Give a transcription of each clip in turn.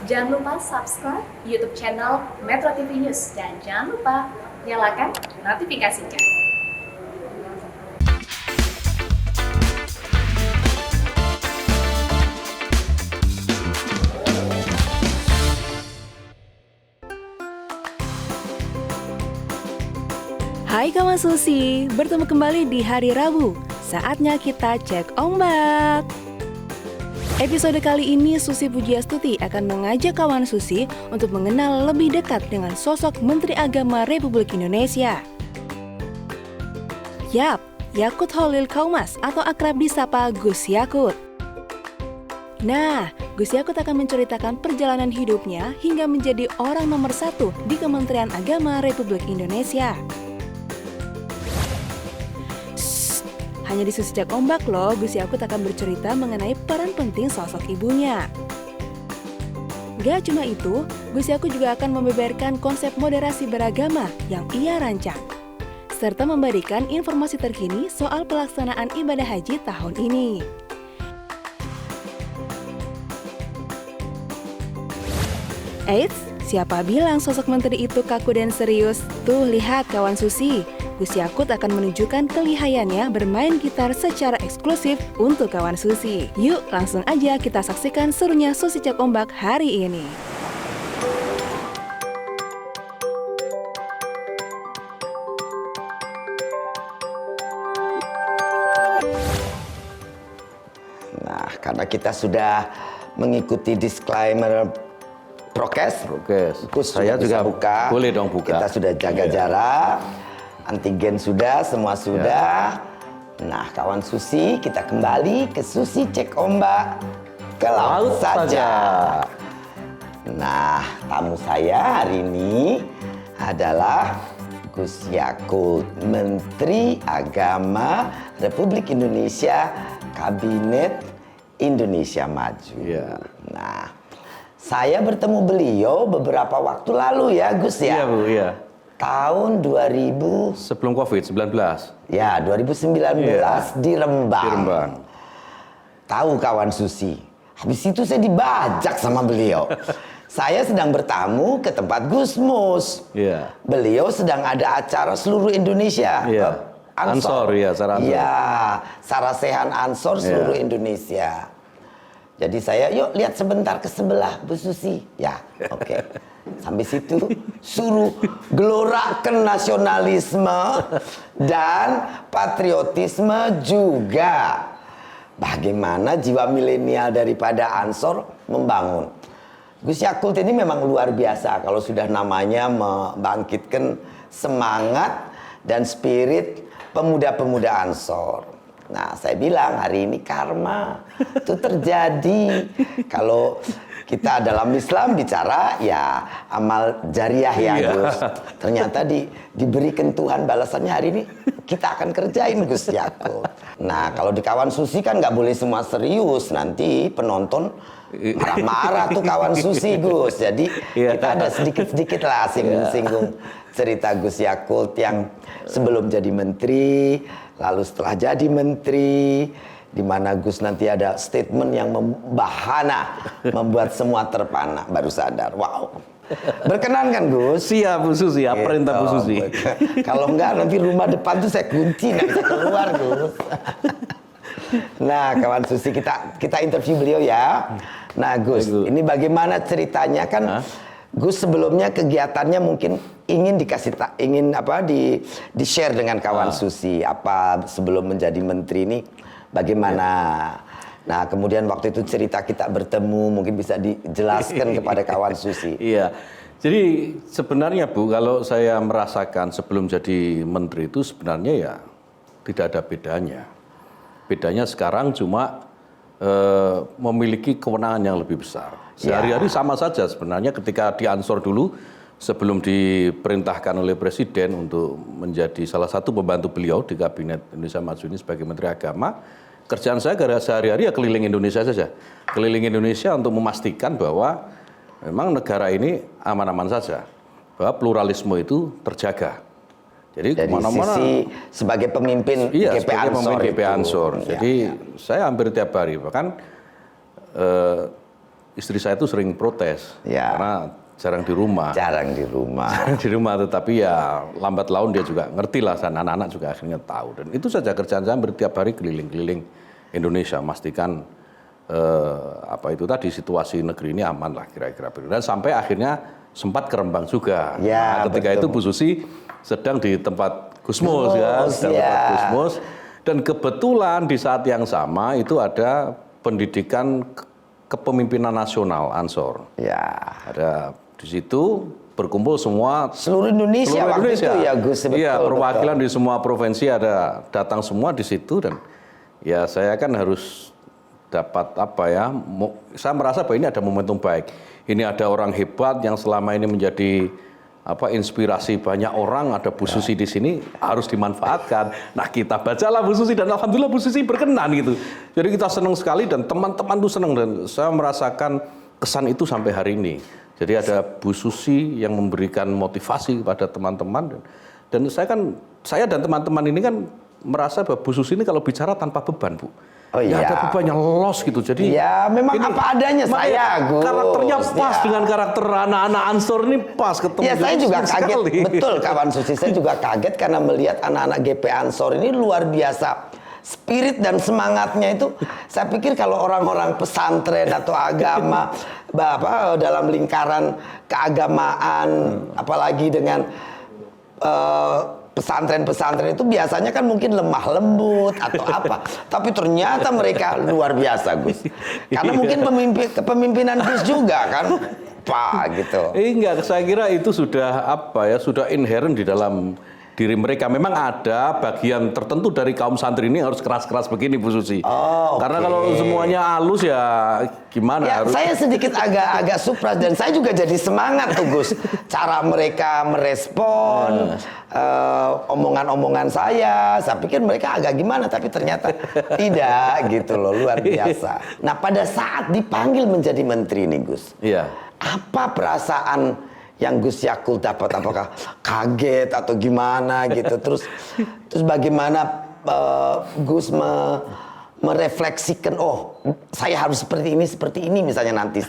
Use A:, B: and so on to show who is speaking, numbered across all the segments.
A: Jangan lupa subscribe YouTube channel Metro TV News dan jangan lupa nyalakan notifikasinya.
B: Hai kawan Susi, bertemu kembali di hari Rabu. Saatnya kita cek ombak. Episode kali ini Susi Pujiastuti akan mengajak kawan Susi untuk mengenal lebih dekat dengan sosok Menteri Agama Republik Indonesia. Yap, Yakut Khalil Qaumas atau akrab disapa Gus Yakut. Nah, Gus Yakut akan menceritakan perjalanan hidupnya hingga menjadi orang nomor 1 di Kementerian Agama Republik Indonesia. Hanya di Susi Cek Ombak loh, Gus Yakut akan bercerita mengenai peran penting sosok ibunya. Gak cuma itu, Gus Yakut juga akan membeberkan konsep moderasi beragama yang ia rancang, serta memberikan informasi terkini soal pelaksanaan ibadah haji tahun ini. Eits, siapa bilang sosok menteri itu kaku dan serius? Tuh lihat kawan Susi, Gus Yakut akan menunjukkan kelihayannya bermain gitar secara eksklusif untuk kawan Susi. Yuk langsung aja kita saksikan serunya Susi Cek Ombak hari ini.
C: Nah, karena kita sudah mengikuti disclaimer prokes,
D: Saya juga
C: buka.
D: Boleh dong buka.
C: Kita sudah jaga jarak, antigen sudah, semua sudah. Nah, kawan Susi, kita kembali ke Susi Cek Ombak ke laut saja. Nah, tamu saya hari ini adalah Gus Yakut, Menteri Agama Republik Indonesia, Kabinet Indonesia Maju.
D: Ya.
C: Nah, saya bertemu beliau beberapa waktu lalu ya, Gus ya.
D: Iya, Bu, iya.
C: Tahun 2000
D: Sebelum COVID-19.
C: ya 2019 di Rembang.
D: Di Rembang.
C: Tahu kawan Susi. Habis itu saya dibajak sama beliau. Saya sedang bertamu ke tempat Gus Mus.
D: Iya.
C: Beliau sedang ada acara seluruh Indonesia.
D: Iya. Ansor, ya, acara Ansor.
C: Iya, Sarasehan Ansor seluruh Indonesia. Jadi saya, yuk lihat sebentar ke sebelah Bu Susi. Ya, oke. Sampai situ suruh gelorakan nasionalisme dan patriotisme juga. Bagaimana jiwa milenial daripada Ansor membangun. Gus Yakut ini memang luar biasa kalau sudah namanya membangkitkan semangat dan spirit pemuda-pemuda Ansor. Nah, saya bilang hari ini karma itu terjadi. Kalau kita dalam Islam bicara ya amal jariah ya Gus. Ternyata diberikan Tuhan balasannya hari ini kita akan kerjain Gus Yakut. Nah, kalau di kawan Susi kan nggak boleh semua serius, nanti penonton marah-marah tuh kawan Susi Gus. Jadi kita ada sedikit-sedikit lah singgung-singgung cerita Gus Yakut yang sebelum jadi menteri, lalu setelah jadi menteri, di mana Gus nanti ada statement yang membahana, membuat semua terpana, baru sadar. Wow. Berkenan kan Gus?
D: Siap Bu Susi, ya, perintah Bu Susi.
C: Kalau enggak nanti rumah depan tuh saya kunci, nggak bisa keluar Gus. Nah kawan Susi, kita interview beliau ya. Nah Gus, ini bagaimana ceritanya kan? Gus sebelumnya kegiatannya mungkin ingin di share dengan kawan Susi apa sebelum menjadi menteri ini bagaimana. Nah kemudian waktu itu cerita kita bertemu mungkin bisa dijelaskan kepada kawan Susi.
D: Iya. Jadi sebenarnya Bu, kalau saya merasakan sebelum jadi menteri itu sebenarnya ya tidak ada bedanya. Bedanya sekarang cuma memiliki kewenangan yang lebih besar. Sehari-hari sama saja sebenarnya ketika di Ansor dulu sebelum diperintahkan oleh Presiden untuk menjadi salah satu pembantu beliau di Kabinet Indonesia Maju ini sebagai Menteri Agama, kerjaan saya sehari-hari ya keliling Indonesia saja. Keliling Indonesia untuk memastikan bahwa memang negara ini aman-aman saja, bahwa pluralisme itu terjaga. Jadi kemana-mana.
C: Sebagai pemimpin GP Ansor.
D: GP Ansor. Jadi saya hampir tiap hari, bahkan istri saya itu sering protes
C: Ya.
D: karena jarang di rumah.
C: Jarang di rumah.
D: Di rumah, tetapi ya lambat laun dia juga ngerti lah, dan anak-anak juga akhirnya tahu. Dan itu saja kerjaan saya, tiap hari keliling-keliling Indonesia, memastikan apa itu tadi, situasi negeri ini aman lah kira-kira. Dan sampai akhirnya sempat ke Rembang juga.
C: Ya,
D: Nah, ketika
C: betul.
D: itu Bu Susi sedang di tempat Gusmus ya, sedang
C: ya.
D: tempat Gusmus. Dan kebetulan di saat yang sama itu ada pendidikan kepemimpinan nasional Ansor.
C: Ya.
D: Ada di situ berkumpul semua
C: Seluruh Indonesia
D: seluruh
C: waktu
D: Indonesia.
C: itu ya Gus. Betul,
D: Iya, perwakilan
C: betul.
D: di semua provinsi ada datang semua di situ, dan ya saya kan harus dapat apa ya? Saya merasa bahwa ini ada momentum baik. Ini ada orang hebat yang selama ini menjadi apa, inspirasi banyak orang, ada Bu Susi di sini, harus dimanfaatkan. Nah, kita bacalah Bu Susi, dan alhamdulillah Bu Susi berkenan gitu. Jadi kita senang sekali, dan teman-teman tuh senang, dan saya merasakan kesan itu sampai hari ini. Jadi ada Bu Susi yang memberikan motivasi kepada teman-teman, dan saya dan teman-teman ini kan merasa bahwa Bu Susi ini kalau bicara tanpa beban, Bu.
C: Oh
D: Ya
C: iya.
D: ada bebannya, los gitu. Jadi
C: Ya, memang
D: ini-
C: apa adanya
D: makanya
C: saya, Gus.
D: karakternya pas
C: Ya.
D: dengan karakter anak-anak Ansor ini pas ketemu.
C: Ya, saya juga
D: senang
C: kaget.
D: sekali.
C: Betul, kawan Susi. Saya juga kaget karena melihat anak-anak GP Ansor ini luar biasa. Spirit dan semangatnya itu, saya pikir kalau orang-orang pesantren atau agama, dalam lingkaran keagamaan, apalagi dengan pesantren-pesantren itu biasanya kan mungkin lemah lembut atau apa. Tapi ternyata mereka luar biasa, Gus. Karena mungkin kepemimpinan Gus juga kan. Pak gitu.
D: Enggak, saya kira itu sudah apa ya, sudah inherent di dalam diri mereka. Memang ada bagian tertentu dari kaum santri ini harus keras-keras begini, Bu Susi.
C: Oh, oke.
D: Karena kalau semuanya halus ya gimana?
C: Ya,
D: harus
C: saya sedikit agak surprise dan saya juga jadi semangat tuh Gus. Cara mereka merespon omongan-omongan saya pikir mereka agak gimana, tapi ternyata tidak gitu loh, luar biasa. Nah, pada saat dipanggil menjadi menteri nih Gus,
D: Iya.
C: apa perasaan yang Gus Yakul dapat? Apakah kaget atau gimana gitu? Terus bagaimana Gus merefleksikan, oh saya harus seperti ini misalnya nanti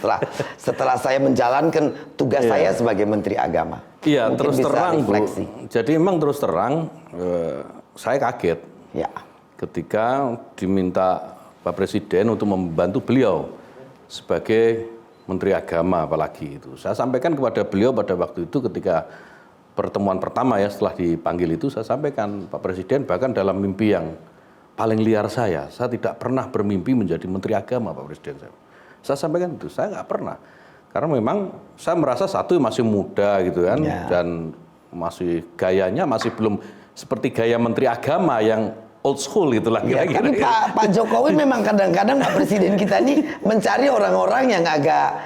C: setelah saya menjalankan tugas saya sebagai Menteri Agama.
D: Iya,
C: Mungkin
D: terus
C: bisa
D: terang
C: refleksi.
D: Bu. Jadi emang terus terang saya kaget
C: Ya.
D: ketika diminta Pak Presiden untuk membantu beliau sebagai Menteri Agama, apalagi itu. Saya sampaikan kepada beliau pada waktu itu ketika pertemuan pertama ya, setelah dipanggil itu, saya sampaikan, Pak Presiden, bahkan dalam mimpi yang paling liar saya tidak pernah bermimpi menjadi Menteri Agama, Pak Presiden. Saya sampaikan itu, saya nggak pernah. Karena memang saya merasa satu masih muda gitu kan,
C: Ya.
D: dan masih gayanya masih belum seperti gaya Menteri Agama yang old school itulah
C: Ya,
D: kira-kira.
C: tapi Pak Jokowi memang kadang-kadang Pak Presiden kita ini mencari orang-orang yang agak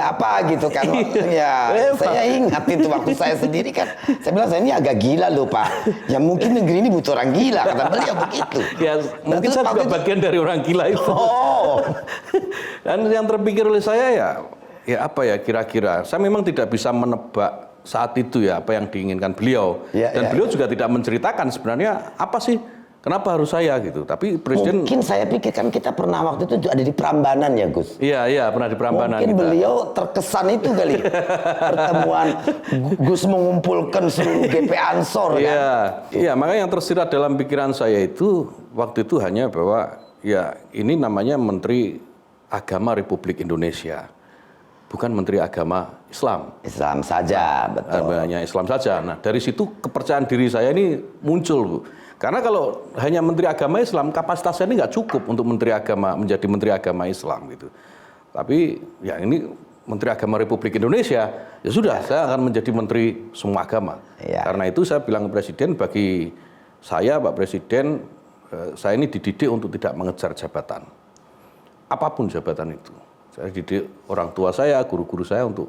C: apa gitu kan. Ya, saya ingat itu waktu saya sendiri kan. Saya bilang, saya ini agak gila loh Pak. Ya mungkin negeri ini butuh orang gila, kata beliau begitu.
D: Ya, mungkin
C: terus
D: saya
C: waktu
D: juga
C: itu-
D: bagian dari orang gila itu.
C: Oh,
D: Dan yang terpikir oleh saya ya apa ya, kira-kira. Saya memang tidak bisa menebak saat itu ya apa yang diinginkan beliau.
C: Ya,
D: Dan
C: ya,
D: beliau juga tidak menceritakan sebenarnya apa sih, kenapa harus saya gitu. Tapi Presiden,
C: mungkin saya pikir kan kita pernah waktu itu ada di Prambanan ya Gus.
D: iya pernah di Prambanan
C: Mungkin
D: kita.
C: beliau terkesan itu kali pertemuan Gus mengumpulkan seluruh GP Ansor kan.
D: Iya, makanya yang tersirat dalam pikiran saya itu waktu itu hanya bahwa ya ini namanya Menteri Agama Republik Indonesia, bukan Menteri Agama Islam.
C: Islam saja, betul.
D: Hanya Islam saja. Nah, dari situ kepercayaan diri saya ini muncul, Bu. Karena kalau hanya Menteri Agama Islam, kapasitas saya ini nggak cukup untuk menjadi Menteri Agama Islam gitu. Tapi ya ini Menteri Agama Republik Indonesia, ya sudah, saya akan menjadi Menteri semua agama.
C: Ya.
D: Karena itu saya bilang ke Presiden, bagi saya Pak Presiden, saya ini dididik untuk tidak mengejar jabatan. Apapun jabatan itu. Saya didik orang tua saya, guru-guru saya untuk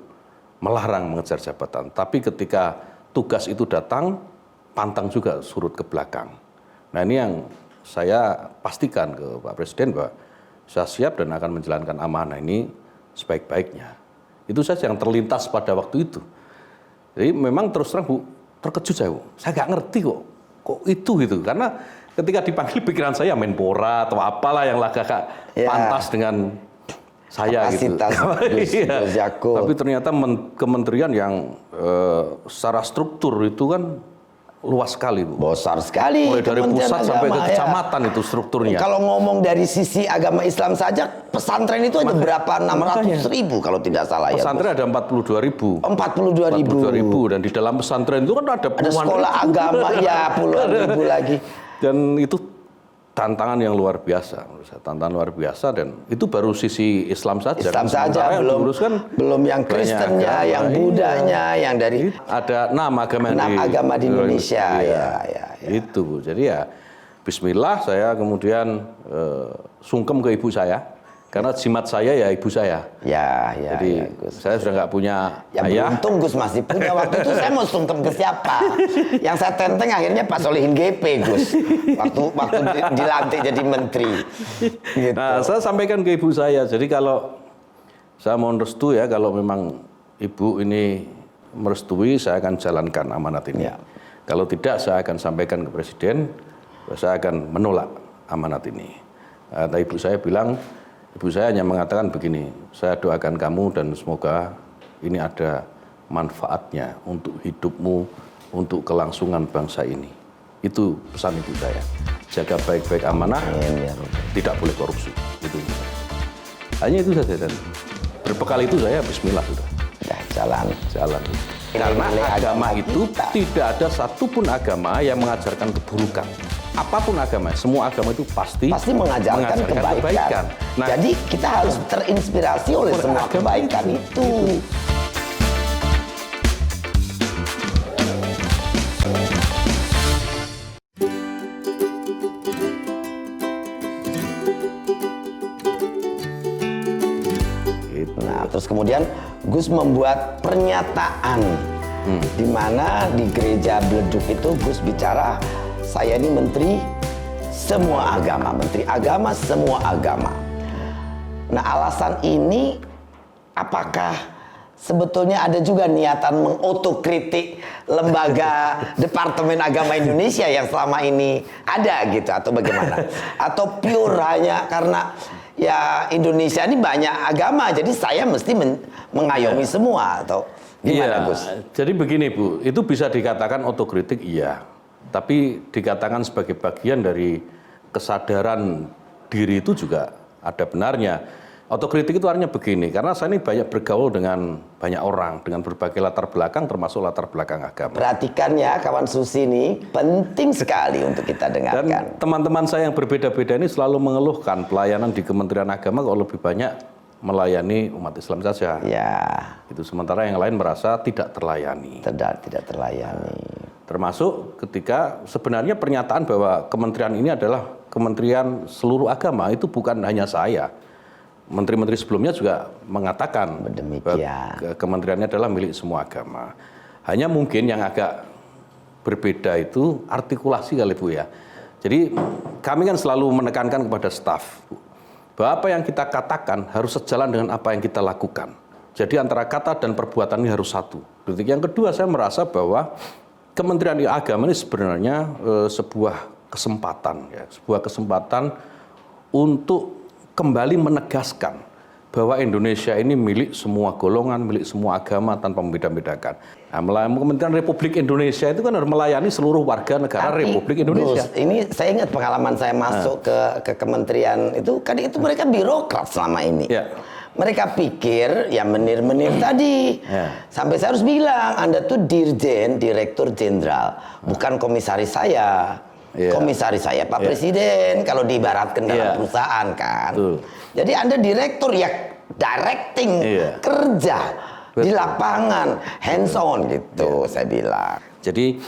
D: melarang mengejar jabatan. Tapi ketika tugas itu datang, pantang juga surut ke belakang. Nah, ini yang saya pastikan ke Pak Presiden bahwa saya siap dan akan menjalankan amanah ini sebaik-baiknya. Itu saja yang terlintas pada waktu itu. Jadi memang terus terang Bu, terkejut saya Bu. Saya nggak ngerti kok itu gitu. Karena ketika dipanggil pikiran saya Menpora atau apalah yang agak
C: Ya.
D: pantas dengan saya gitu.
C: Kapasitas Gus Yakut.
D: Tapi ternyata kementerian yang secara struktur itu kan luas sekali, Bu.
C: Besar sekali.
D: Mulai dari
C: Kementerian
D: pusat sampai ke
C: Agama,
D: kecamatan itu strukturnya.
C: Kalau ngomong dari sisi agama Islam saja, pesantren itu ada berapa? 600.000 kalau tidak salah ya.
D: Pesantren ada 42.000.
C: 42.000.
D: Dan di dalam pesantren itu kan ada
C: Ada
D: puluhan
C: sekolah
D: ribu.
C: agama ya puluhan ribu lagi.
D: Dan itu tantangan yang luar biasa, menurut saya. Tantangan luar biasa, dan itu baru sisi Islam saja.
C: Islam saja,
D: Sementara yang
C: belum
D: diuruskan
C: belum yang
D: banyak
C: Kristennya,
D: agama.
C: yang Budanya, yang dari
D: Ada 6 agama
C: 6 agama di Indonesia.
D: Iya.
C: Ya.
D: Itu, Bu. Jadi ya bismillah, saya kemudian sungkem ke ibu saya. Karena jimat saya ya ibu saya.
C: Ya,
D: Jadi
C: Gus.
D: saya sudah nggak punya
C: Ya
D: ayah.
C: beruntung Gus masih punya. Waktu itu saya mau sungkem ke siapa? Yang saya tenteng akhirnya Pak Solihin GP Gus. Waktu dilantik jadi menteri. Gitu.
D: Nah, saya sampaikan ke ibu saya. Jadi kalau saya mohon restu ya, kalau memang ibu ini merestui, saya akan jalankan amanat ini.
C: Ya.
D: Kalau tidak, saya akan sampaikan ke presiden, saya akan menolak amanat ini. Nah, ibu saya bilang, ibu saya hanya mengatakan begini, saya doakan kamu dan semoga ini ada manfaatnya untuk hidupmu, untuk kelangsungan bangsa ini. Itu pesan ibu saya. Jaga baik-baik amanah, tidak boleh korupsi. Itu. Hanya itu saja. Dan berbekal itu saya bismillah sudah.
C: Ya, jalan.
D: Karena
C: Nilai
D: agama
C: agama
D: itu
C: kita.
D: tidak ada satupun agama yang mengajarkan keburukan. Apapun agama, semua agama itu pasti
C: mengajarkan kebaikan.
D: Nah,
C: jadi kita harus terinspirasi oleh semua kebaikan itu. Nah, terus kemudian Gus membuat pernyataan di mana di gereja Bleduk itu Gus bicara, saya ini menteri semua agama, menteri agama semua agama. Nah, alasan ini apakah sebetulnya ada juga niatan mengotokritik lembaga Departemen Agama Indonesia yang selama ini ada gitu, atau bagaimana? Atau pure hanya karena ya Indonesia ini banyak agama, jadi saya mesti mengayomi semua, atau gimana,
D: iya,
C: Gus?
D: jadi begini, Bu, itu bisa dikatakan otokritik, iya. Tapi dikatakan sebagai bagian dari kesadaran diri itu juga ada benarnya. Otokritik itu artinya begini, karena saya ini banyak bergaul dengan banyak orang, dengan berbagai latar belakang, termasuk latar belakang agama.
C: Perhatikan ya, kawan Susi ini penting sekali untuk kita
D: Dan
C: dengarkan.
D: teman-teman saya yang berbeda-beda ini selalu mengeluhkan pelayanan di Kementerian Agama kalau lebih banyak melayani umat Islam saja.
C: Ya,
D: Itu sementara yang lain merasa tidak terlayani.
C: tidak terlayani.
D: Termasuk ketika sebenarnya pernyataan bahwa kementerian ini adalah kementerian seluruh agama, itu bukan hanya saya. Menteri-menteri sebelumnya juga mengatakan
C: Demikian.
D: bahwa kementeriannya adalah milik semua agama. Hanya mungkin yang agak berbeda itu artikulasi kali, Bu, ya. Jadi kami kan selalu menekankan kepada staf, Bu, bahwa apa yang kita katakan harus sejalan dengan apa yang kita lakukan. Jadi antara kata dan perbuatan ini harus satu. Yang kedua, saya merasa bahwa Kementerian Agama ini sebenarnya sebuah kesempatan, ya, sebuah kesempatan untuk kembali menegaskan bahwa Indonesia ini milik semua golongan, milik semua agama tanpa membeda-bedakan. Nah, Kementerian Republik Indonesia itu kan harus melayani seluruh warga negara Republik Indonesia.
C: Gus, ini saya ingat pengalaman saya masuk ke kementerian itu, kan itu mereka birokrat selama ini.
D: Ya.
C: Mereka pikir ya menir-menir tadi.
D: Ya.
C: Sampai saya harus bilang, Anda tuh dirjen, direktur jenderal, bukan komisaris saya.
D: Ya.
C: Komisaris saya Pak Presiden kalau diibaratkan dalam perusahaan kan.
D: Betul.
C: Jadi Anda direktur ya directing kerja di lapangan, hands on gitu saya bilang.
D: Jadi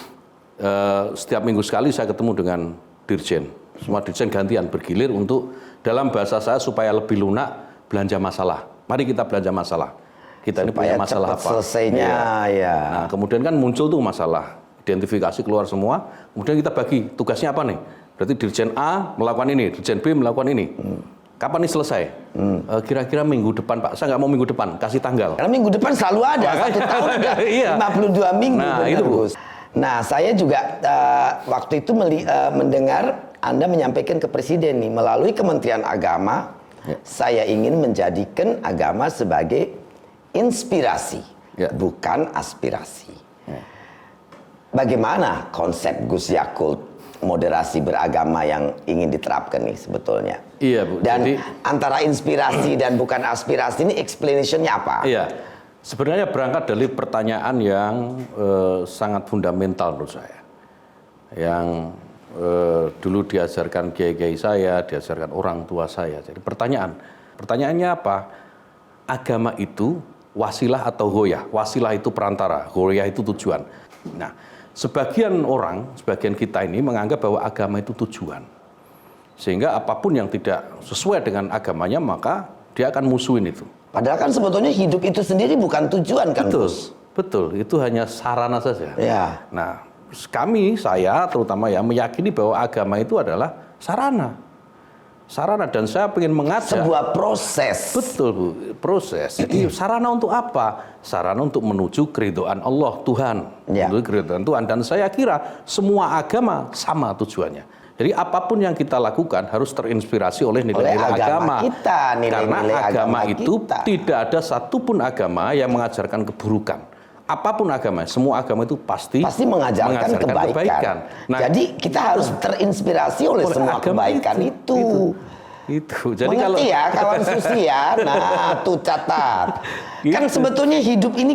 D: setiap minggu sekali saya ketemu dengan dirjen. Semua dirjen gantian bergilir untuk dalam bahasa saya supaya lebih lunak belanja masalah. Mari kita belanja masalah. Kita ini punya masalah apa?
C: Selesainya ya.
D: Nah, kemudian kan muncul tuh masalah, identifikasi keluar semua, kemudian kita bagi tugasnya apa nih? Berarti Dirjen A melakukan ini, Dirjen B melakukan ini. Kapan ini selesai? Kira-kira minggu depan, Pak. Saya nggak mau minggu depan, kasih tanggal.
C: Karena minggu depan selalu ada, 1 tahun udah 52 minggu.
D: Nah,
C: benar,
D: itu, Bu.
C: Gus. Nah, saya juga waktu itu mendengar Anda menyampaikan ke Presiden nih, melalui Kementerian Agama, Saya ingin menjadikan agama sebagai inspirasi, bukan aspirasi. Bagaimana konsep Gus Yakut moderasi beragama yang ingin diterapkan nih sebetulnya?
D: Iya, Bu.
C: Dan
D: Jadi,
C: antara inspirasi dan bukan aspirasi ini explanation-nya apa?
D: iya. Sebenarnya berangkat dari pertanyaan yang sangat fundamental menurut saya. Yang dulu diajarkan kiai-kiai saya, diajarkan orang tua saya. Jadi pertanyaannya apa? Agama itu wasilah atau hoyah? Wasilah itu perantara, hoyah itu tujuan. Nah, sebagian kita ini menganggap bahwa agama itu tujuan. Sehingga apapun yang tidak sesuai dengan agamanya, maka dia akan musuhin itu.
C: Padahal kan sebetulnya hidup itu sendiri bukan tujuan kan, Gus?
D: Betul, itu hanya sarana saja.
C: Ya.
D: Nah, saya terutama ya meyakini bahwa agama itu adalah sarana. Dan saya ingin mengajak
C: sebuah proses.
D: Betul, Bu, proses. Jadi sarana untuk apa? Sarana untuk menuju keridhaan Allah, Tuhan. Menuju keridhaan Tuhan. Dan saya kira semua agama sama tujuannya. Jadi apapun yang kita lakukan harus terinspirasi oleh nilai-nilai agama. Karena agama itu tidak ada satupun agama yang mengajarkan keburukan. Apapun agama, semua agama itu pasti mengajarkan kebaikan. Nah, jadi kita harus terinspirasi oleh semua kebaikan itu.
C: Jadi mengerti ya kawan Susi ya. Nah, tuh catat. Kan sebetulnya hidup ini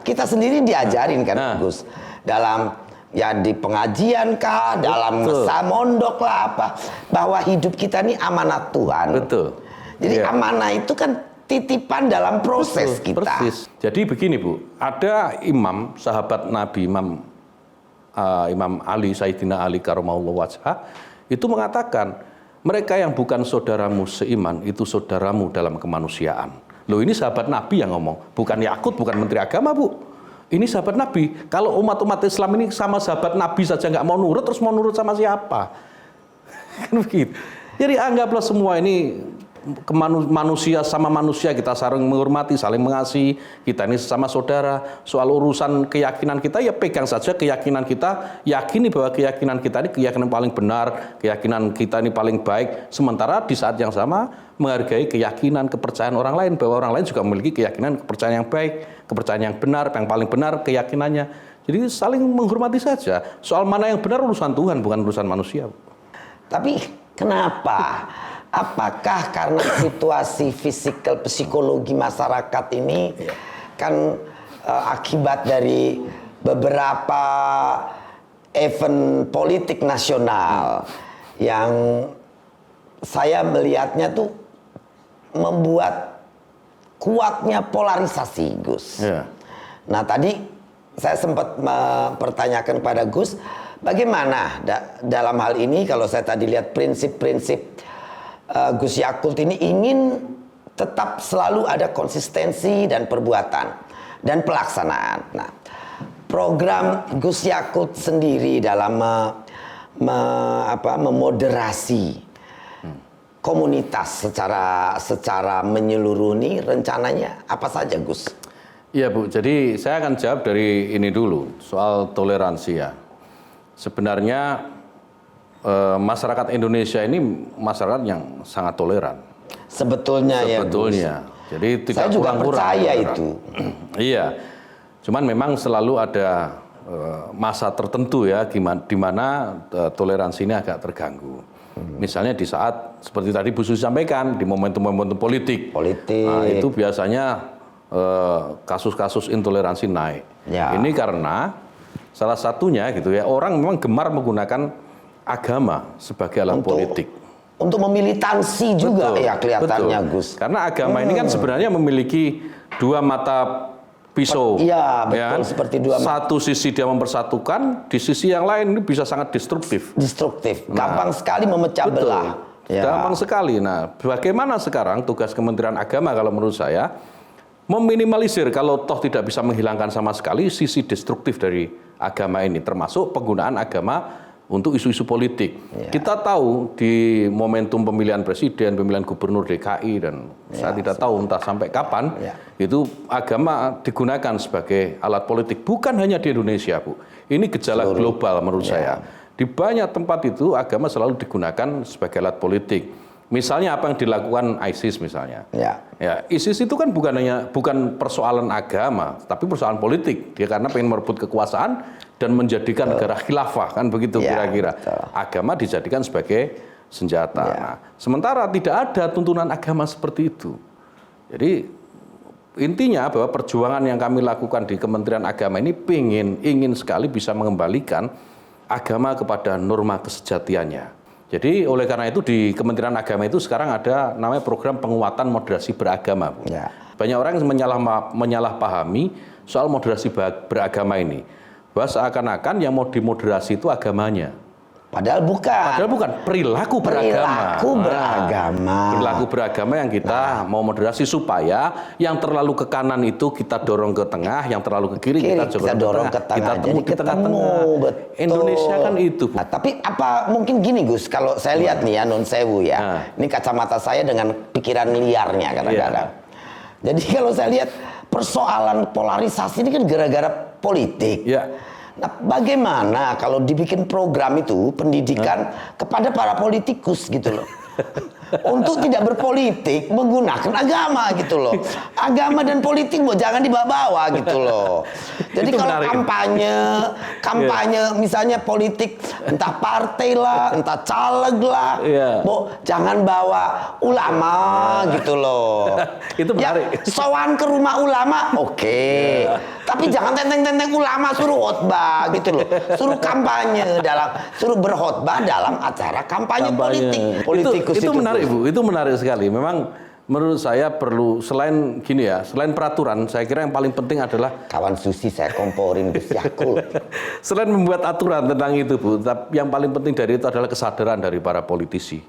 C: kita sendiri diajarin kan, Gus. Dalam di pengajian kah, dalam masa mondok lah apa, bahwa hidup kita ini amanat Tuhan.
D: Betul.
C: Jadi amanah itu kan titipan dalam proses kita.
D: Persis. Jadi begini, Bu, ada imam, sahabat Nabi, Imam Ali, Sayyidina Ali karramallahu wajhah, itu mengatakan, mereka yang bukan saudaramu seiman, itu saudaramu dalam kemanusiaan. Loh, ini sahabat Nabi yang ngomong, bukan Yakut, bukan Menteri Agama, Bu. Ini sahabat Nabi. Kalau umat-umat Islam ini sama sahabat Nabi saja nggak mau nurut, terus mau nurut sama siapa? Kan begitu. Jadi anggaplah semua ini manusia sama manusia, kita saling menghormati, saling mengasihi, kita ini sesama saudara. Soal urusan keyakinan kita, ya pegang saja keyakinan kita, yakini bahwa keyakinan kita ini keyakinan paling benar, keyakinan kita ini paling baik. Sementara di saat yang sama menghargai keyakinan, kepercayaan orang lain, bahwa orang lain juga memiliki keyakinan, kepercayaan yang baik, kepercayaan yang benar, yang paling benar keyakinannya. Jadi saling menghormati saja. Soal mana yang benar urusan Tuhan, bukan urusan manusia.
C: Tapi kenapa? Apakah karena situasi fisikal psikologi masyarakat ini kan akibat dari beberapa event politik nasional yang saya melihatnya tuh membuat kuatnya polarisasi, Gus. Nah, tadi saya sempat mempertanyakan pada Gus, bagaimana dalam hal ini kalau saya tadi lihat prinsip-prinsip Gus Yakut ini ingin tetap selalu ada konsistensi dan perbuatan dan pelaksanaan. Nah, program Gus Yakut sendiri dalam memoderasi komunitas secara menyeluruh ini rencananya apa saja, Gus?
D: Iya, Bu. Jadi saya akan jawab dari ini dulu soal toleransi ya. Sebenarnya masyarakat Indonesia ini masyarakat yang sangat toleran.
C: Sebetulnya.
D: Jadi tidak
C: saya juga percaya
D: toleran.
C: itu.
D: Iya. Cuman memang selalu ada masa tertentu ya di mana toleransi ini agak terganggu. Misalnya di saat seperti tadi Bu Susi sampaikan di momentum-momentum politik. Nah, itu biasanya kasus-kasus intoleransi naik. Ya. Ini karena salah satunya gitu ya, orang memang gemar menggunakan agama sebagai alat politik.
C: Untuk memilitansi juga ya kelihatannya, Gus.
D: Karena agama ini kan sebenarnya memiliki dua mata pisau.
C: Iya, betul. Ya, seperti dua mata.
D: Satu sisi dia mempersatukan, di sisi yang lain ini bisa sangat destruktif.
C: Gampang sekali memecah belah.
D: Ya. Gampang sekali. Nah, bagaimana sekarang tugas Kementerian Agama kalau menurut saya meminimalisir kalau toh tidak bisa menghilangkan sama sekali sisi destruktif dari agama ini, termasuk penggunaan agama untuk isu-isu politik. Ya. Kita tahu di momentum pemilihan presiden, pemilihan gubernur DKI dan saya tidak tahu entah sampai kapan itu agama digunakan sebagai alat politik. Bukan hanya di Indonesia, Bu. Ini gejala global menurut saya. Di banyak tempat itu agama selalu digunakan sebagai alat politik. Misalnya apa yang dilakukan ISIS misalnya.
C: Ya.
D: Ya, ISIS itu kan bukan persoalan agama, tapi persoalan politik. Dia karena pengen merebut kekuasaan dan menjadikan negara khilafah, kan begitu
C: Ya,
D: kira-kira.
C: betul.
D: Agama dijadikan sebagai senjata.
C: Ya.
D: Nah, sementara tidak ada tuntunan agama seperti itu. Jadi intinya bahwa perjuangan yang kami lakukan di Kementerian Agama ini ingin sekali bisa mengembalikan agama kepada norma kesejatiannya. Jadi oleh karena itu di Kementerian Agama itu sekarang ada namanya program penguatan moderasi beragama, Bu.
C: Ya.
D: Banyak orang yang menyalahpahami soal moderasi beragama ini. Bahwa seakan-akan yang mau dimoderasi itu agamanya.
C: Padahal bukan.
D: Perilaku beragama. Perilaku beragama yang kita mau moderasi supaya yang terlalu ke kanan itu kita dorong ke tengah, yang terlalu ke kiri kita dorong ke tengah. Kita temu di tengah-tengah. Indonesia kan itu.
C: Nah, tapi apa mungkin gini Gus, kalau saya lihat nih ya non sewu ya. Ini kacamata saya dengan pikiran liarnya kadang-kadang. Jadi kalau saya lihat persoalan polarisasi ini kan gara-gara politik.
D: Ya.
C: Nah, bagaimana kalau dibikin program itu pendidikan kepada para politikus gitu loh. Untuk tidak berpolitik menggunakan agama gitu loh. Agama dan politik jangan dibawa-bawa gitu loh. Jadi kalau kampanye misalnya politik entah partai lah, entah caleg lah, jangan bawa ulama gitu loh.
D: Itu menarik.
C: Ya, sowan ke rumah ulama, oke. Tapi jangan tenteng-tenteng ulama suruh khotbah gitu loh. Suruh suruh berkhotbah dalam acara kampanye politik.
D: Itu menarik Bu, itu menarik sekali. Memang menurut saya perlu selain peraturan, saya kira yang paling penting adalah
C: kawan Susi saya komporin Gus Yakul.
D: Selain membuat aturan tentang itu Bu, yang paling penting dari itu adalah kesadaran dari para politisi.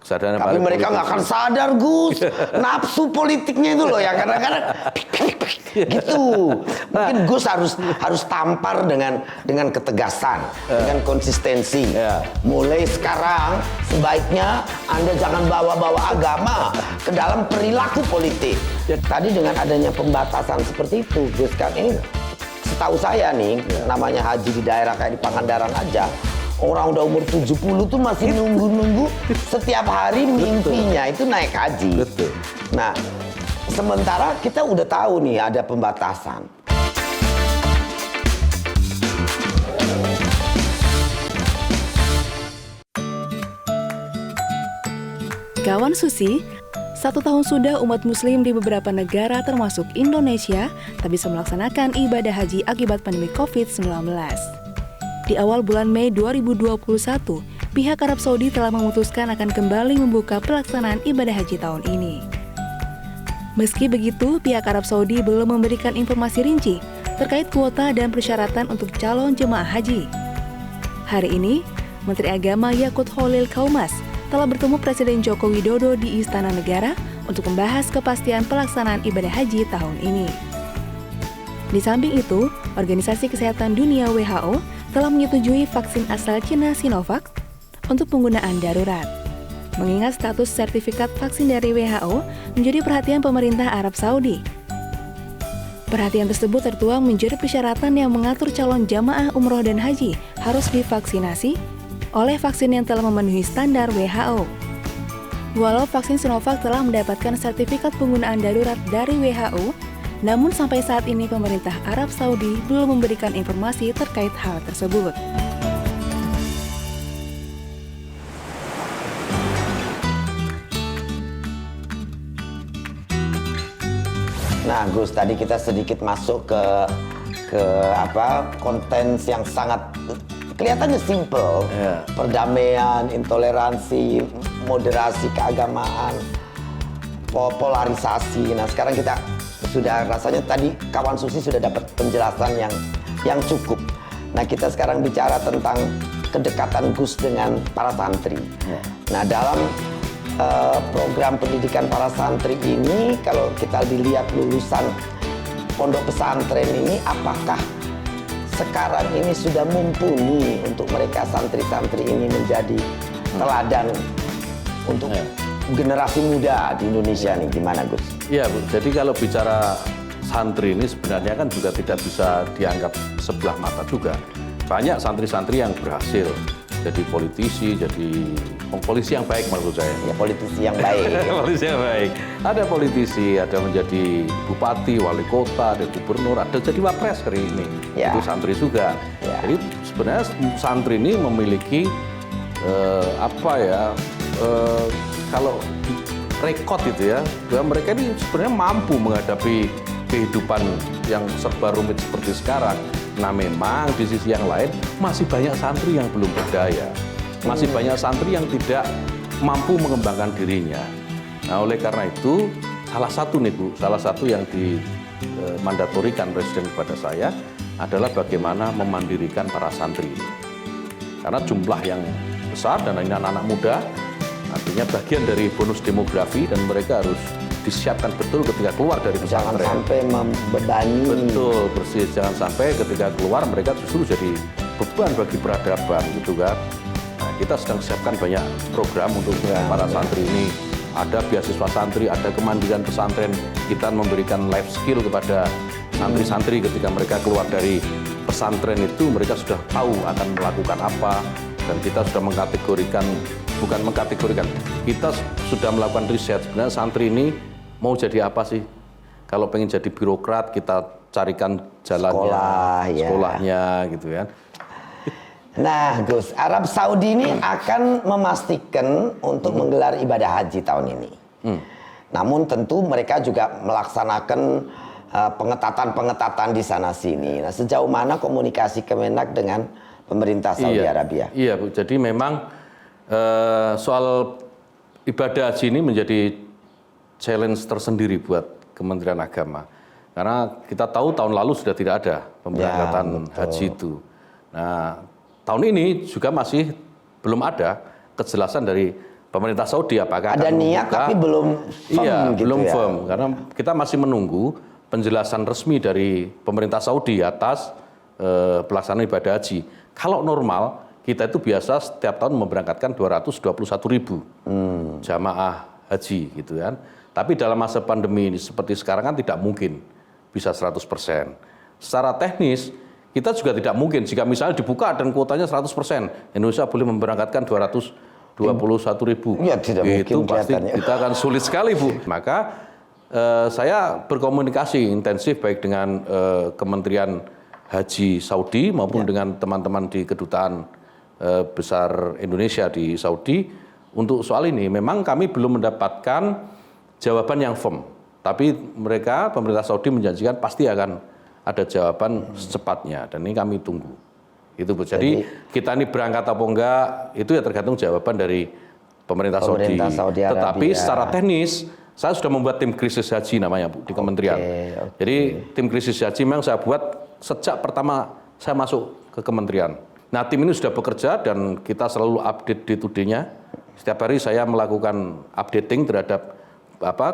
C: Tapi mereka nggak akan sadar Gus, nafsu politiknya itu loh yang kadang-kadang gitu. Mungkin Gus harus tampar dengan ketegasan, dengan konsistensi. Mulai sekarang sebaiknya Anda jangan bawa-bawa agama ke dalam perilaku politik. Tadi dengan adanya pembatasan seperti itu, Gus kan ini setahu saya nih, namanya haji di daerah kayak di Pangandaran aja. Orang udah umur 70 tuh masih nunggu-nunggu setiap hari mimpinya itu naik haji.
D: Betul.
C: Nah, sementara kita udah tahu nih ada pembatasan.
B: Kawan Susi, 1 tahun sudah umat muslim di beberapa negara termasuk Indonesia tak bisa melaksanakan ibadah haji akibat pandemi COVID-19. Di awal bulan Mei 2021, pihak Arab Saudi telah memutuskan akan kembali membuka pelaksanaan ibadah haji tahun ini. Meski begitu, pihak Arab Saudi belum memberikan informasi rinci terkait kuota dan persyaratan untuk calon jemaah haji. Hari ini, Menteri Agama Yakut Khalil Kaumas telah bertemu Presiden Joko Widodo di Istana Negara untuk membahas kepastian pelaksanaan ibadah haji tahun ini. Di samping itu, Organisasi Kesehatan Dunia WHO telah menyetujui vaksin asal Cina Sinovac untuk penggunaan darurat. Mengingat status sertifikat vaksin dari WHO menjadi perhatian pemerintah Arab Saudi. Perhatian tersebut tertuang menjadi persyaratan yang mengatur calon jamaah umroh dan haji harus divaksinasi oleh vaksin yang telah memenuhi standar WHO. Walau vaksin Sinovac telah mendapatkan sertifikat penggunaan darurat dari WHO, namun sampai saat ini pemerintah Arab Saudi belum memberikan informasi terkait hal tersebut.
C: Nah, Gus, tadi kita sedikit masuk ke konten yang sangat kelihatannya simple. Perdamaian, intoleransi, moderasi keagamaan, polarisasi. Nah, sekarang kita sudah rasanya tadi kawan Susi sudah dapat penjelasan yang cukup. Nah, kita sekarang bicara tentang kedekatan Gus dengan para santri. Nah, dalam program pendidikan para santri ini, kalau kita dilihat lulusan pondok pesantren ini, apakah sekarang ini sudah mumpuni untuk mereka santri-santri ini menjadi teladan untuk generasi muda di Indonesia nih, gimana Gus?
D: Iya Bu, jadi kalau bicara santri ini sebenarnya kan juga tidak bisa dianggap sebelah mata juga. Banyak santri-santri yang berhasil jadi politisi, jadi polisi yang baik maksud saya.
C: Ya, politisi yang baik.
D: Politisi yang baik. Ada politisi, ada menjadi bupati, wali kota, ada gubernur, ada jadi wapres hari ini.
C: Ya.
D: Itu santri juga.
C: Ya.
D: Jadi sebenarnya santri ini memiliki kalau rekod itu ya, bahwa mereka ini sebenarnya mampu menghadapi kehidupan yang serba rumit seperti sekarang. Nah memang di sisi yang lain masih banyak santri yang belum berdaya, masih banyak santri yang tidak mampu mengembangkan dirinya. Nah oleh karena itu salah satu yang dimandatorikan Presiden kepada saya adalah bagaimana memandirikan para santri ini. Karena jumlah yang besar dan ini anak-anak muda, artinya bagian dari bonus demografi dan mereka harus disiapkan betul ketika keluar dari pesantren.
C: Jangan sampai membebani.
D: Betul, persis. Jangan sampai ketika keluar mereka justru jadi beban bagi peradaban gitu kan. Nah, kita sedang siapkan banyak program untuk para santri ini. Ada beasiswa santri, ada kemandirian pesantren. Kita memberikan life skill kepada santri-santri ketika mereka keluar dari pesantren itu, mereka sudah tahu akan melakukan apa. Dan kita sudah kita sudah melakukan riset. Sebenarnya santri ini mau jadi apa sih? Kalau pengen jadi birokrat, kita carikan jalannya, sekolahnya gitu ya.
C: Nah, Gus, Arab Saudi ini akan memastikan untuk menggelar ibadah haji tahun ini. Namun tentu mereka juga melaksanakan pengetatan-pengetatan di sana sini. Nah, sejauh mana komunikasi Kemenak dengan pemerintah Saudi Arabia?
D: Iya, Bu. Jadi memang soal ibadah haji ini menjadi challenge tersendiri buat Kementerian Agama. Karena kita tahu tahun lalu sudah tidak ada pemberangkatan haji itu. Nah, tahun ini juga masih belum ada kejelasan dari pemerintah Saudi apakah
C: ada
D: akan
C: niat
D: membuka,
C: tapi belum firm gitu
D: belum
C: ya.
D: firm. Karena kita masih menunggu penjelasan resmi dari pemerintah Saudi atas pelaksanaan ibadah haji. Kalau normal, kita itu biasa setiap tahun memberangkatkan 221.000 jamaah haji gitu kan. Tapi dalam masa pandemi ini seperti sekarang kan tidak mungkin bisa 100%. Secara teknis kita juga tidak mungkin jika misalnya dibuka dan kuotanya 100%, Indonesia boleh memberangkatkan 221.000.
C: Ya, tidak
D: itu
C: mungkin
D: pasti
C: kelihatannya.
D: kita akan sulit sekali, Bu. Maka saya berkomunikasi intensif baik dengan Kementerian Haji Saudi maupun dengan teman-teman di Kedutaan Besar Indonesia di Saudi untuk soal ini. Memang kami belum mendapatkan jawaban yang firm, tapi mereka pemerintah Saudi menjanjikan pasti akan ada jawaban secepatnya dan ini kami tunggu. Itu Bu. Jadi kita ini berangkat apa enggak itu ya tergantung jawaban dari pemerintah Saudi Arabia. Tetapi secara teknis saya sudah membuat tim krisis haji namanya Bu di kementerian. Jadi tim krisis haji memang saya buat sejak pertama saya masuk ke kementerian. Nah tim ini sudah bekerja dan kita selalu update day-to-day-nya. Setiap hari saya melakukan updating terhadap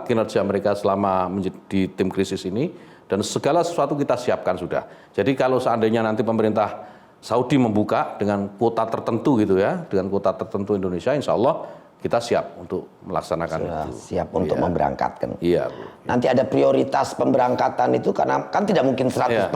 D: kinerja mereka selama di tim krisis ini dan segala sesuatu kita siapkan sudah. Jadi kalau seandainya nanti pemerintah Saudi membuka dengan kuota tertentu gitu ya, dengan kuota tertentu Indonesia, insya Allah kita siap untuk melaksanakan itu.
C: Siap untuk memberangkatkan.
D: Iya, Bu.
C: Nanti ada prioritas pemberangkatan itu karena kan tidak mungkin 100%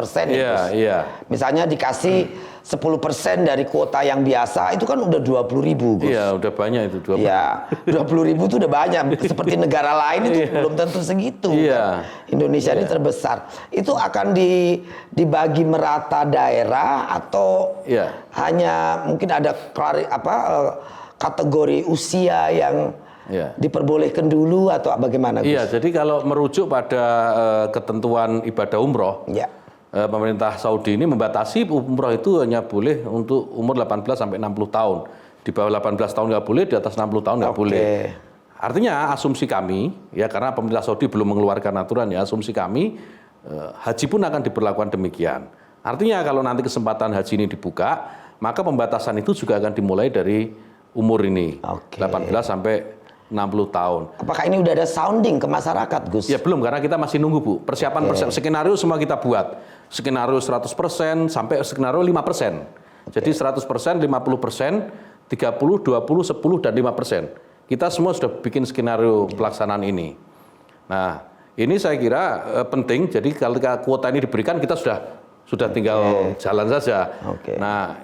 D: Iya.
C: Misalnya dikasih 10% dari kuota yang biasa itu kan udah 20.000, Gus.
D: Iya, udah banyak itu 20.
C: Iya, 20.000 itu udah banyak. Seperti negara lain itu belum tentu segitu.
D: Iya.
C: Indonesia ini terbesar. Itu akan dibagi merata daerah atau hanya mungkin ada kategori usia yang diperbolehkan dulu atau bagaimana, Gus?
D: Iya, jadi kalau merujuk pada ketentuan ibadah umroh, pemerintah Saudi ini membatasi umroh itu hanya boleh untuk umur 18 sampai 60 tahun. Di bawah 18 tahun nggak boleh, di atas 60 tahun nggak boleh. Artinya asumsi kami, ya karena pemerintah Saudi belum mengeluarkan aturan ya, asumsi kami haji pun akan diberlakukan demikian. Artinya kalau nanti kesempatan haji ini dibuka, maka pembatasan itu juga akan dimulai dari umur ini, 18 sampai 60 tahun.
C: Apakah ini udah ada sounding ke masyarakat, Gus?
D: Ya belum, karena kita masih nunggu, Bu. Persiapan skenario semua kita buat. Skenario 100% sampai skenario 5%. Jadi 100%, 50%, 30, 20, 10, dan 5%. Kita semua sudah bikin skenario pelaksanaan ini. Nah, ini saya kira penting. Jadi kalau kuota ini diberikan, kita sudah tinggal jalan saja. Nah,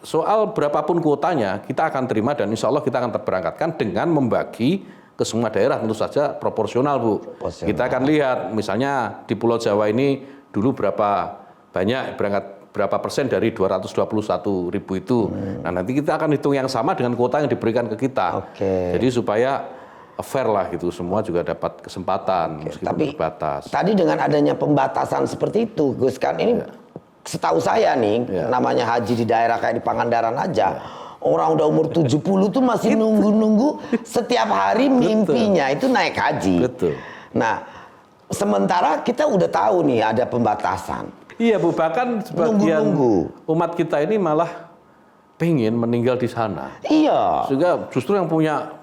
D: soal berapapun kuotanya kita akan terima dan insya Allah kita akan terberangkatkan dengan membagi ke semua daerah, tentu saja proporsional Bu. Kita akan lihat misalnya di Pulau Jawa ini dulu berapa banyak berapa persen dari 221 ribu itu. Nah nanti kita akan hitung yang sama dengan kuota yang diberikan ke kita. Jadi supaya fair lah gitu, semua juga dapat kesempatan meskipun
C: Tapi
D: terbatas.
C: tadi dengan adanya pembatasan seperti itu, Gus, kan ini setahu saya nih, namanya haji di daerah kayak di Pangandaran aja, orang udah umur 70 tuh masih nunggu-nunggu setiap hari mimpinya itu naik haji.
D: Betul.
C: Nah, sementara kita udah tahu nih ada pembatasan.
D: Iya Bu, bahkan sebagian umat kita ini malah pengen meninggal di sana.
C: Iya.
D: Sehingga justru yang punya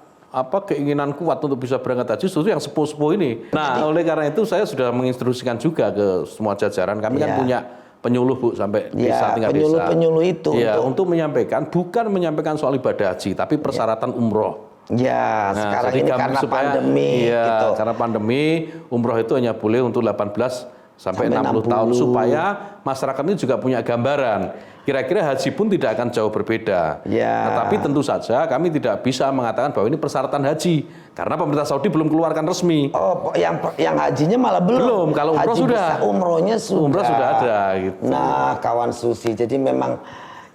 D: keinginan kuat untuk bisa berangkat haji justru yang sepuh-sepuh ini. Nah, oleh karena itu saya sudah menginstruksikan juga ke semua jajaran. Kami kan punya penyuluh Bu sampai desa tingkat desa.
C: Penyuluh itu
D: untuk menyampaikan, bukan menyampaikan soal ibadah haji, tapi persyaratan umroh.
C: Ya, sekarang ini karena pandemi gitu.
D: Karena pandemi, umroh itu hanya boleh untuk 18 sampai 60 tahun supaya masyarakat ini juga punya gambaran. Kira-kira haji pun tidak akan jauh berbeda. Nah, tapi tentu saja kami tidak bisa mengatakan bahwa ini persyaratan haji karena pemerintah Saudi belum keluarkan resmi.
C: Oh, yang hajinya malah belum.
D: Belum, kalau umroh
C: haji
D: sudah.
C: Umrohnya sudah.
D: Umroh sudah ada gitu.
C: Nah, kawan Susi, jadi memang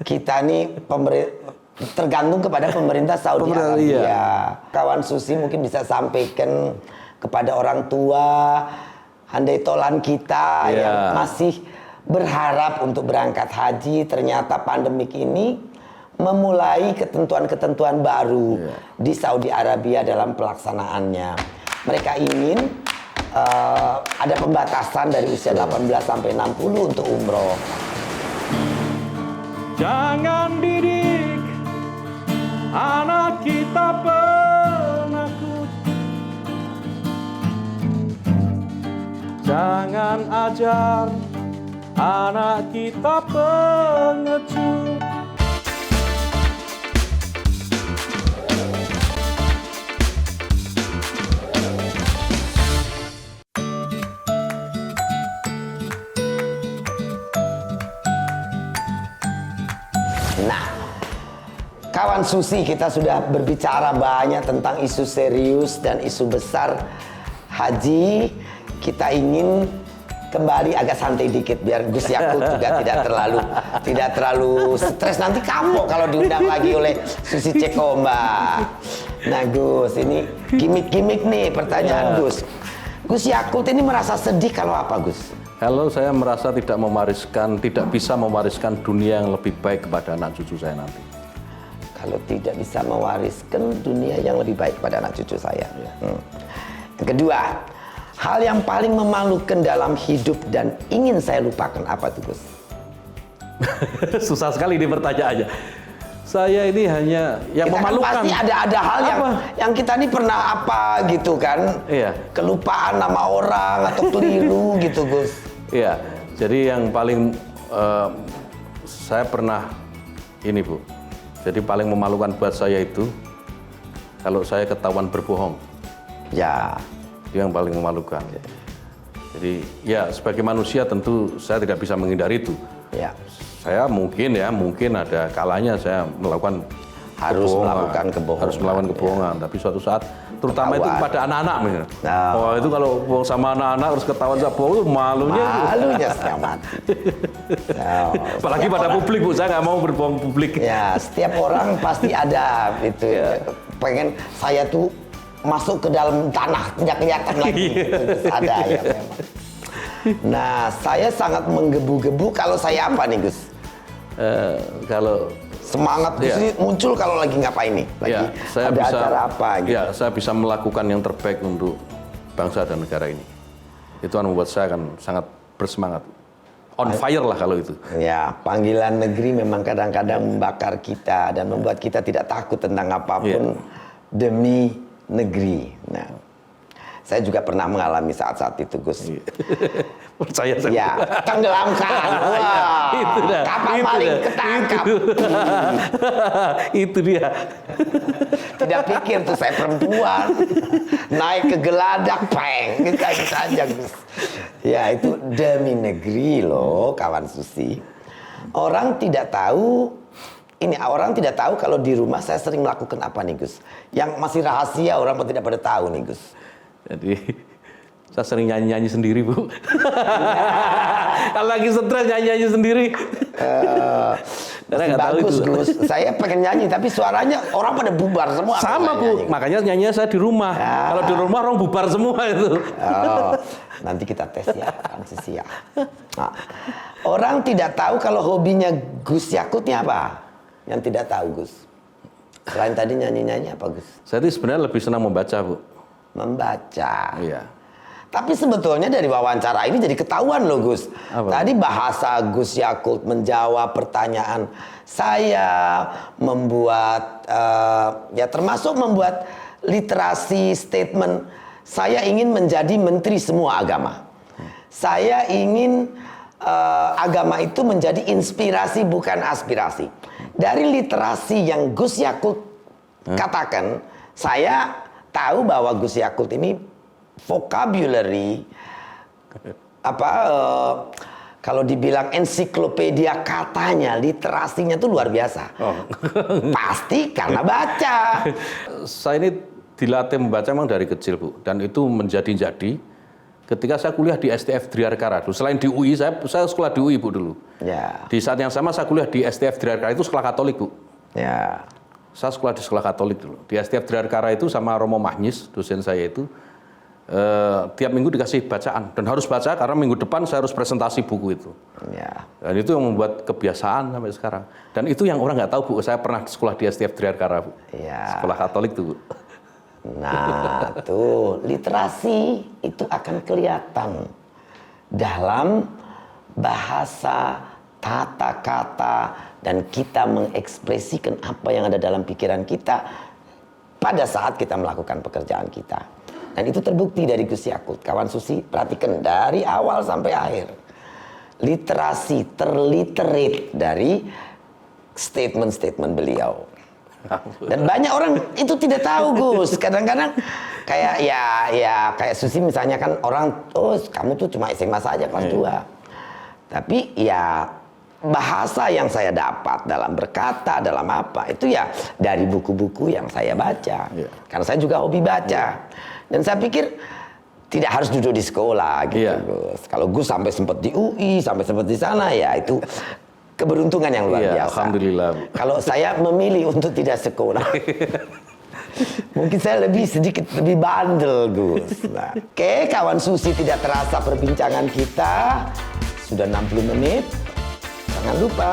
C: kita nih tergantung kepada pemerintah Saudi Arabia. Kawan Susi mungkin bisa sampaikan kepada orang tua, handai tolan kita yang masih berharap untuk berangkat haji, ternyata pandemik ini memulai ketentuan-ketentuan baru di Saudi Arabia dalam pelaksanaannya. Mereka ingin ada pembatasan dari usia 18 sampai 60 untuk umroh.
D: Jangan didik anak kita penakut. Jangan ajar anak kita pengecut.
C: Nah, kawan Susi, kita sudah berbicara banyak tentang isu serius dan isu besar haji. Kita ingin kembali agak santai dikit biar Gus Yakut juga tidak terlalu stres, nanti kapok kalau diundang lagi oleh Susi Cekomba. Nah Gus, ini gimmick nih pertanyaan Gus. Gus Yakut ini merasa sedih kalau apa Gus?
D: Kalau saya merasa tidak bisa mewariskan dunia yang lebih baik kepada anak cucu saya nanti.
C: Kalau tidak bisa mewariskan dunia yang lebih baik kepada anak cucu saya. Yang kedua, hal yang paling memalukan dalam hidup dan ingin saya lupakan apa tuh Gus?
D: Susah sekali ini pertanyaannya. Saya ini hanya yang
C: kita
D: memalukan.
C: Kan pasti ada hal yang kita ini pernah apa gitu kan?
D: Iya.
C: Kelupaan nama orang atau keliru gitu Gus.
D: Iya. Jadi yang paling saya pernah ini Bu. Jadi paling memalukan buat saya itu kalau saya ketahuan berbohong.
C: Ya.
D: Itu yang paling memalukan. Jadi ya sebagai manusia tentu saya tidak bisa menghindari itu.
C: Ya.
D: Saya mungkin ada kalanya saya melakukan kebohongan, tapi suatu saat terutama itu kepada anak-anak misalnya. Wah itu kalau bohong sama anak-anak harus ketahuan saya bohong, malunya
C: setengah mati.
D: Apalagi pada publik Bu, saya nggak mau berbohong publik.
C: Ya, setiap orang pasti ada itu. Pengen saya tuh masuk ke dalam tanah tidak kelihatan lagi. Ada ya memang. Nah, saya sangat menggebu-gebu kalau saya apa nih Gus?
D: Kalau
C: semangat Gus ini muncul kalau lagi ngapain nih? Lagi
D: saya
C: ada
D: bisa,
C: acara apa gitu?
D: Ya, saya bisa melakukan yang terbaik untuk bangsa dan negara ini. Itu yang membuat saya akan sangat bersemangat. On fire lah kalau itu. Ya,
C: panggilan negeri memang kadang-kadang membakar kita dan membuat kita tidak takut tentang apapun demi negeri. Nah, saya juga pernah mengalami saat-saat itu, Gus.
D: Percaya saya.
C: Ya, tenggelamkan. Wah, kapal maling ketangkap.
D: Itu dia.
C: Tidak pikir tuh saya perempuan. Naik ke geladak, peng. Gitu saja, Gus. Ya, itu demi negeri loh, kawan Susi. Orang tidak tahu ini orang tidak tahu kalau di rumah saya sering melakukan apa nih Gus. Yang masih rahasia orang pun tidak pada tahu nih Gus.
D: Jadi saya sering nyanyi-nyanyi sendiri, Bu. Kalau lagi stres nyanyi-nyanyi sendiri.
C: Masih
D: nggak tahu
C: bagus
D: itu.
C: Gus. Saya pengen nyanyi tapi suaranya orang pada bubar semua.
D: Sama,
C: kalau saya
D: Bu.
C: nyanyi.
D: Makanya nyanyinya saya di rumah.
C: Ya.
D: Kalau di rumah orang bubar semua itu.
C: Oh, nanti kita tes ya, Kang Sisi ya. Nah, orang tidak tahu kalau hobinya Gus Yakut ini apa? Yang tidak tahu Gus. Selain tadi nyanyi-nyanyi apa Gus?
D: Saya itu sebenarnya lebih senang membaca, Bu.
C: Membaca.
D: Iya.
C: Tapi sebetulnya dari wawancara ini jadi ketahuan loh Gus.
D: Apa?
C: Tadi bahasa Gus Yakut menjawab pertanyaan saya, membuat ya termasuk membuat literasi statement. Saya ingin menjadi menteri semua agama. Saya ingin agama itu menjadi inspirasi bukan aspirasi. Dari literasi yang Gus Yakut katakan, saya tahu bahwa Gus Yakut ini vocabulary kalau dibilang ensiklopedia katanya, literasinya tuh luar biasa. Pasti karena baca.
D: Saya ini dilatih membaca memang dari kecil, Bu. Dan itu menjadi-jadi ketika saya kuliah di STF Driarkara. Selain di UI, saya sekolah di UI, Bu, dulu.
C: Ya.
D: Di saat yang sama saya kuliah di STF Driarkara, itu sekolah Katolik, Bu.
C: Ya.
D: Saya sekolah di sekolah Katolik dulu. Di STF Driarkara itu sama Romo Mahnyis, dosen saya itu, tiap minggu dikasih bacaan. Dan harus baca karena minggu depan saya harus presentasi buku itu.
C: Ya.
D: Dan itu yang membuat kebiasaan sampai sekarang. Dan itu yang orang nggak tahu, Bu. Saya pernah sekolah di STF Driarkara, Bu.
C: Ya.
D: Sekolah Katolik tuh, Bu.
C: Nah, tuh literasi itu akan kelihatan dalam bahasa, tata kata, dan kita mengekspresikan apa yang ada dalam pikiran kita pada saat kita melakukan pekerjaan kita. Dan itu terbukti dari Gus Yakut. Kawan Susi, perhatikan dari awal sampai akhir. Literasi terliterate dari statement-statement beliau. Dan banyak orang itu tidak tahu Gus. Kadang-kadang kayak kayak Susi misalnya kan orang, oh kamu tuh cuma SMA saja kelas 2. Tapi ya bahasa yang saya dapat dalam berkata, dalam apa, itu ya dari buku-buku yang saya baca. Karena saya juga hobi baca. Dan saya pikir tidak harus duduk di sekolah gitu Gus. Kalau Gus sampai sempat di UI, sampai sempat di sana, ya itu keberuntungan yang luar biasa.
D: Alhamdulillah.
C: Kalau saya memilih untuk tidak sekolah, mungkin saya sedikit lebih bandel Gus. Nah, oke, kawan Susi, tidak terasa perbincangan kita sudah 60 menit. Jangan lupa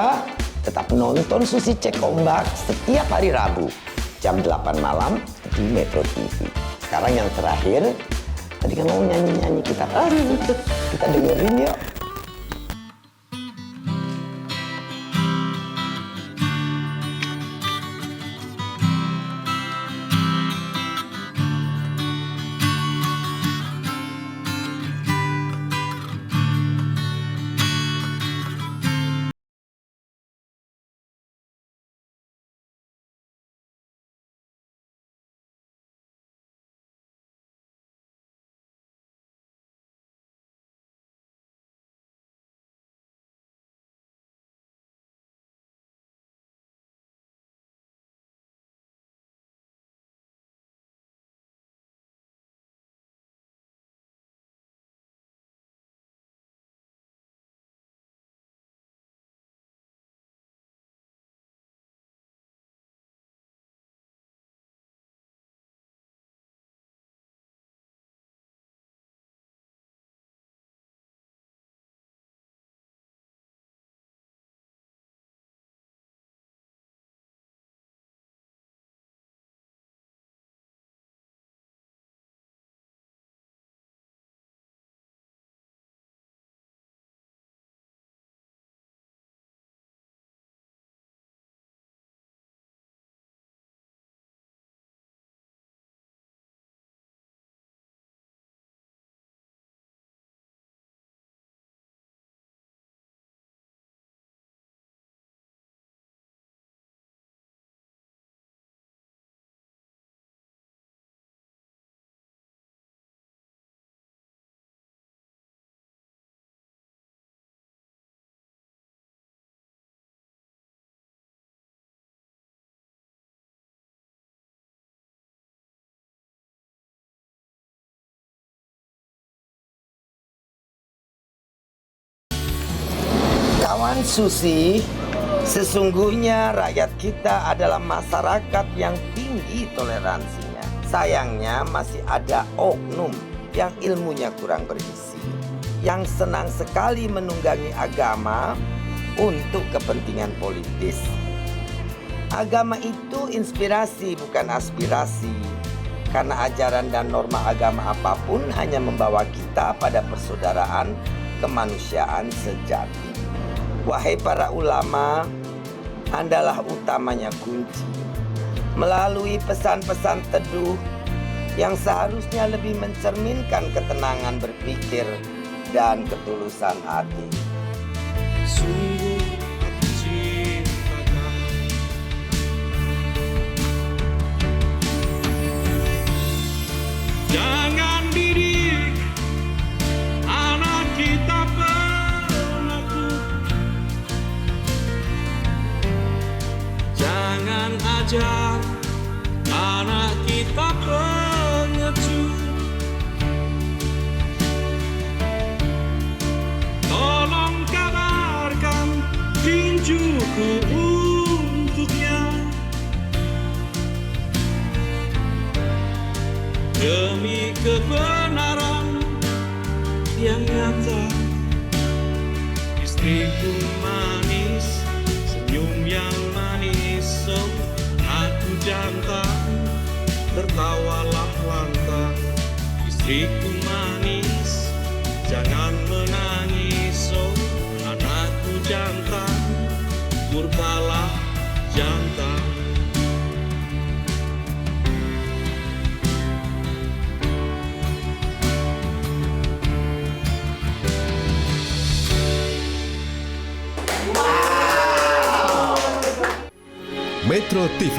C: tetap nonton Susi Cek Ombak setiap hari Rabu jam 8 malam di Metro TV. Sekarang yang terakhir, tadi kan mau nyanyi-nyanyi kita dengerin yuk. Kawan Susi, sesungguhnya rakyat kita adalah masyarakat yang tinggi toleransinya. Sayangnya masih ada oknum yang ilmunya kurang berisi, yang senang sekali menunggangi agama untuk kepentingan politis. Agama itu inspirasi bukan aspirasi, karena ajaran dan norma agama apapun hanya membawa kita pada persaudaraan kemanusiaan sejati. Wahai para ulama, Andalah utamanya kunci. Melalui pesan-pesan teduh yang seharusnya lebih mencerminkan ketenangan berpikir dan ketulusan hati.
E: Sungguh aku cintakan. Jangan didik anak kita penakut. Jangan ajar anak kita pengecut. Tolong kabarkan tinjuku untuknya, demi kebenaran yang nyata. Istriku manis, senyum yang manis, oh, aku jantan, tertawalah lantang. Istriku manis, jangan menangis, oh, anakku jantan, murkalah jantan.
F: Metro TV,